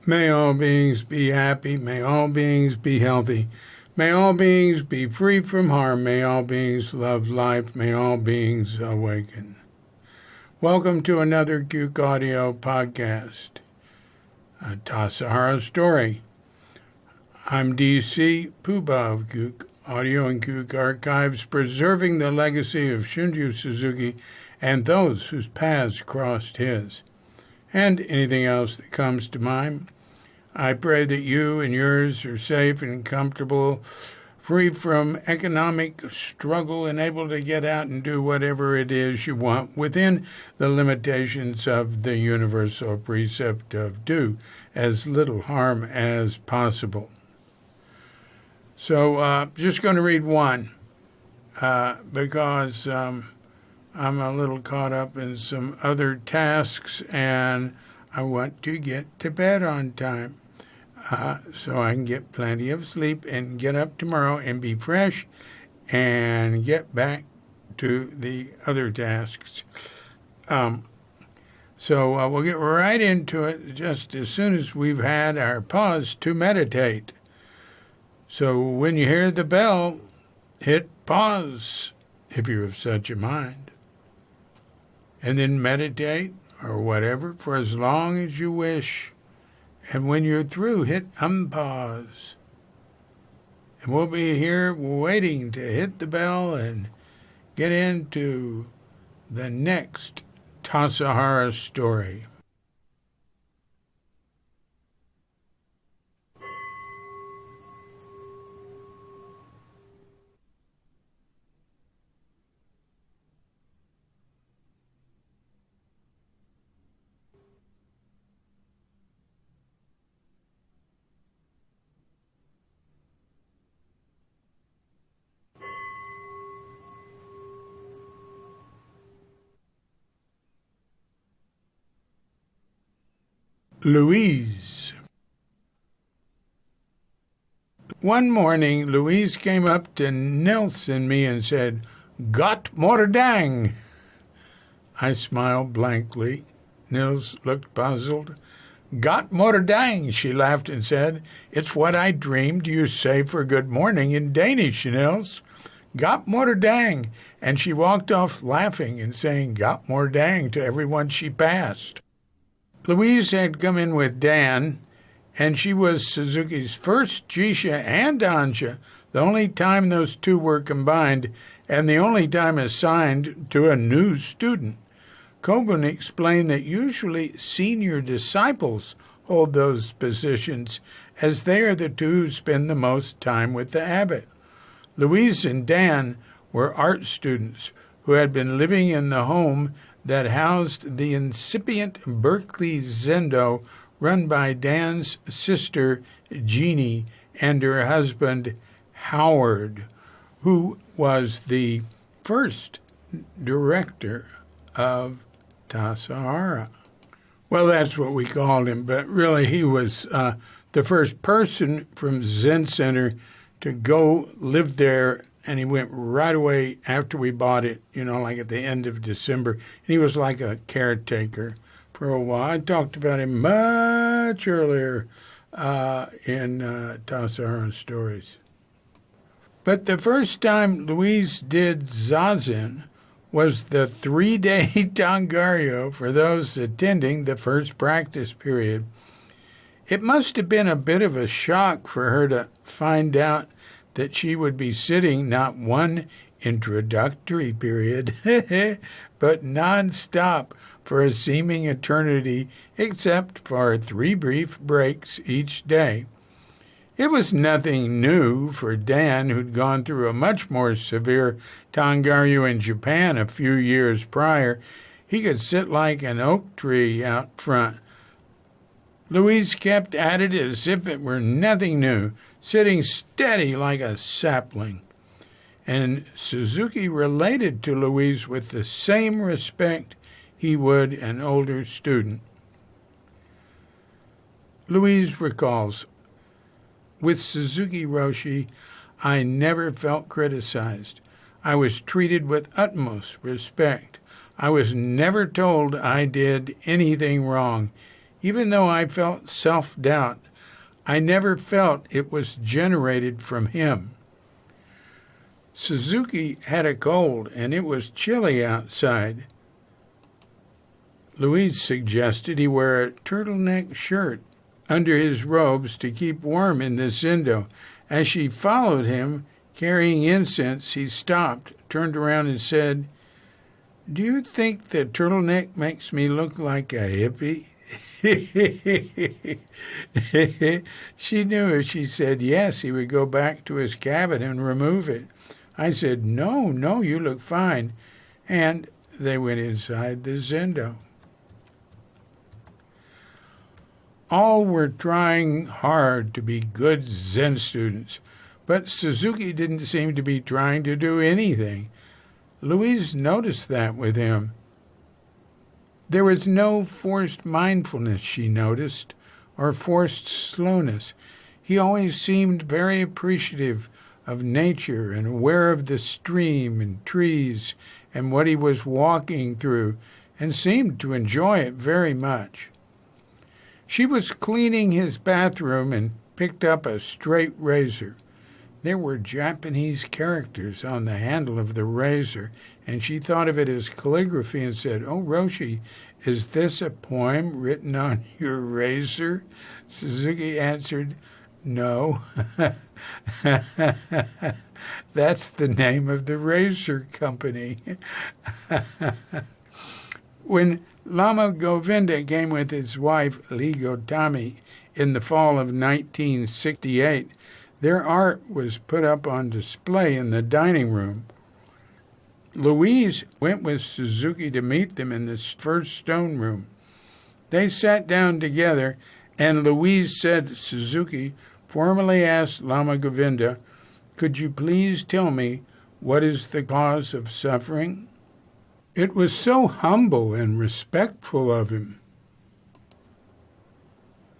May all beings be happy. May all beings be healthy. May all beings be free from harm. May all beings love life. May all beings awaken. Welcome to another Gook Audio podcast, a Tassajara Story. I'm DC Poobah of Gook Audio and Gook Archives, preserving the legacy of Shunryu Suzuki and those whose paths crossed his, and anything else that comes to mind. I pray that you and yours are safe and comfortable, free from economic struggle, and able to get out and do whatever it is you want within the limitations of the universal precept of do as little harm as possible. So just going to read one because I'm a little caught up in some other tasks and I want to get to bed on time so I can get plenty of sleep and get up tomorrow and be fresh and get back to the other tasks. So we'll get right into it just as soon as we've had our pause to meditate. So when you hear the bell, hit pause if you have such a mind, and then meditate or whatever for as long as you wish. And when you're through, hit unpause. And we'll be here waiting to hit the bell and get into the next Tassajara story. Louise. One morning, Louise came up to Nils and me and said, "Got more dang." I smiled blankly. Nils looked puzzled. "Got more dang," she laughed and said. "It's what I dreamed you say for good morning in Danish, Nils. Got more dang." And she walked off laughing and saying "got more dang" to everyone she passed. Louise had come in with Dan, and she was Suzuki's first Jisha and Ansha, the only time those two were combined, and the only time assigned to a new student. Kobun explained that usually senior disciples hold those positions, as they are the two who spend the most time with the abbot. Louise and Dan were art students who had been living in the home that housed the incipient Berkeley Zendo run by Dan's sister, Jeannie, and her husband, Howard, who was the first director of Tassajara. Well, that's what we called him, but really he was the first person from Zen Center to go live there, and he went right away after we bought it, like at the end of December. And he was like a caretaker for a while. I talked about him much earlier in Tassajara Stories. But the first time Louise did Zazen was the 3-day Tangaryo for those attending the first practice period. It must have been a bit of a shock for her to find out that she would be sitting not one introductory period, but nonstop for a seeming eternity, except for 3 brief breaks each day. It was nothing new for Dan, who'd gone through a much more severe Tangaryo in Japan a few years prior. He could sit like an oak tree out front. Louise kept at it as if it were nothing new, sitting steady like a sapling. And Suzuki related to Louise with the same respect he would an older student. Louise recalls, "With Suzuki Roshi, I never felt criticized. I was treated with utmost respect. I was never told I did anything wrong. Even though I felt self-doubt, I never felt it was generated from him. Suzuki had a cold, and it was chilly outside. Louise suggested he wear a turtleneck shirt under his robes to keep warm in the Zendo. As she followed him, carrying incense, he stopped, turned around and said, "Do you think the turtleneck makes me look like a hippie?" She knew if she said yes, he would go back to his cabin and remove it. I said, No, you look fine. And they went inside the Zendo. All were trying hard to be good Zen students, but Suzuki didn't seem to be trying to do anything. Louise noticed that with him. There was no forced mindfulness, she noticed, or forced slowness. He always seemed very appreciative of nature and aware of the stream and trees and what he was walking through, and seemed to enjoy it very much. She was cleaning his bathroom and picked up a straight razor. There were Japanese characters on the handle of the razor, and she thought of it as calligraphy and said, "Oh, Roshi, is this a poem written on your razor?" Suzuki answered, "No." That's the name of the razor company. When Lama Govinda came with his wife, Lee Gotami, in the fall of 1968, their art was put up on display in the dining room. Louise went with Suzuki to meet them in the first stone room. They sat down together, and Louise said, "Suzuki formally asked Lama Govinda, 'Could you please tell me what is the cause of suffering?'" It was so humble and respectful of him.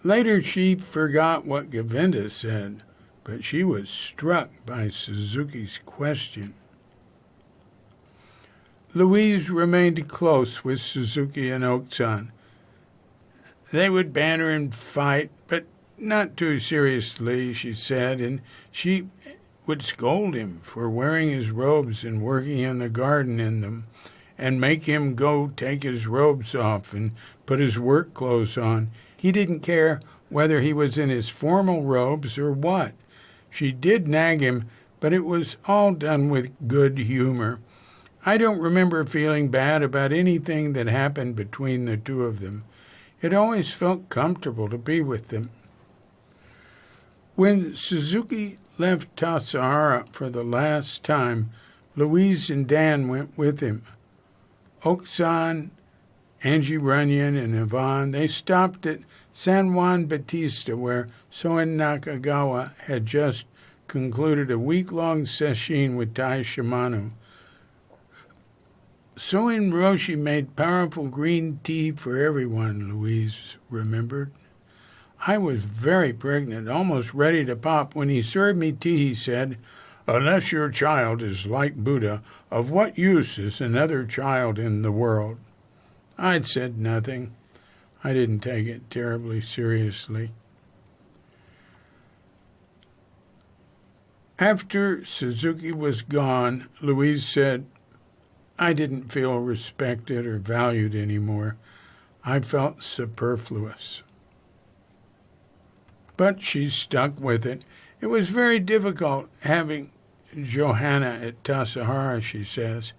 Later she forgot what Govinda said, but she was struck by Suzuki's question. Louise remained close with Suzuki and Oksan. They would banter and fight, but not too seriously, she said, and she would scold him for wearing his robes and working in the garden in them, and make him go take his robes off and put his work clothes on. He didn't care whether he was in his formal robes or what. She did nag him, but it was all done with good humor. I don't remember feeling bad about anything that happened between the two of them. It always felt comfortable to be with them. When Suzuki left Tassajara for the last time, Louise and Dan went with him. Oksan, Angie Runyon, and Yvonne, they stopped at San Juan Bautista, where Soen Nakagawa had just concluded a week-long sesshin with Tai Shimano. Soen Roshi made powerful green tea for everyone, Louise remembered. I was very pregnant, almost ready to pop. When he served me tea, he said, "Unless your child is like Buddha, of what use is another child in the world?" I'd said nothing. I didn't take it terribly seriously. After Suzuki was gone, Louise said, "I didn't feel respected or valued anymore. I felt superfluous." But she stuck with it. It was very difficult having Johanna at Tassajara, she says.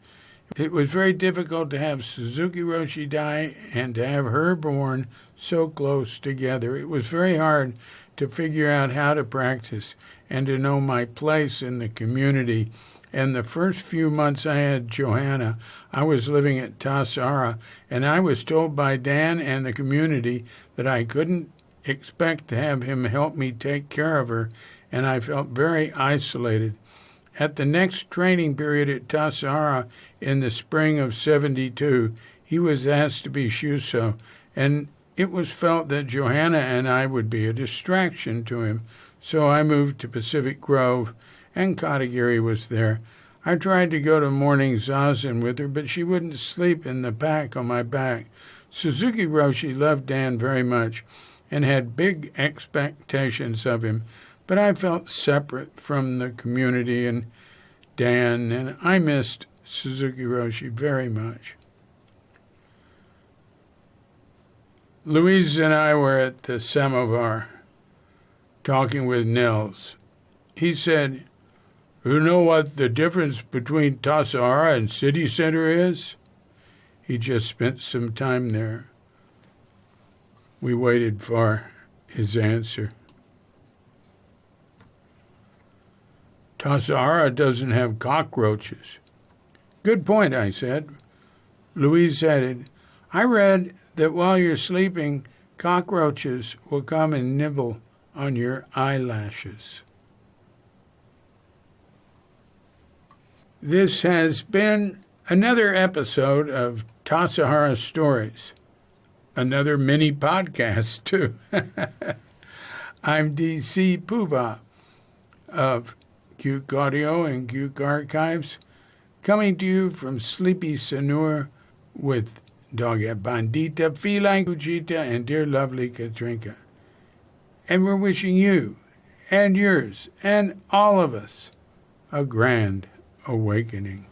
It was very difficult to have Suzuki Roshi die and to have her born so close together. It was very hard to figure out how to practice and to know my place in the community. And the first few months I had Johanna, I was living at Tassajara, and I was told by Dan and the community that I couldn't expect to have him help me take care of her, and I felt very isolated. At the next training period at Tassajara in the spring of 72, he was asked to be Shuso, and it was felt that Johanna and I would be a distraction to him, so I moved to Pacific Grove, and Katagiri was there. I tried to go to morning zazen with her, but she wouldn't sleep in the pack on my back, Suzuki Roshi loved Dan very much and had big expectations of him, but I felt separate from the community and Dan, and I missed Suzuki Roshi very much. Louise and I were at the samovar talking with Nils. He said, "You know what the difference between Tassajara and City Center is?" He just spent some time there. We waited for his answer. Tassajara doesn't have cockroaches. Good point, I said. Louise added, I read that while you're sleeping, cockroaches will come and nibble on your eyelashes. This has been another episode of Tassajara Stories, another mini podcast, too. I'm D.C. Puba of Cuke Audio and Cuke Archives, coming to you from Sleepy Sanur with Dogga Bandita, Feline Cuchita, and dear lovely Katrinka. And we're wishing you and yours and all of us a grand awakening.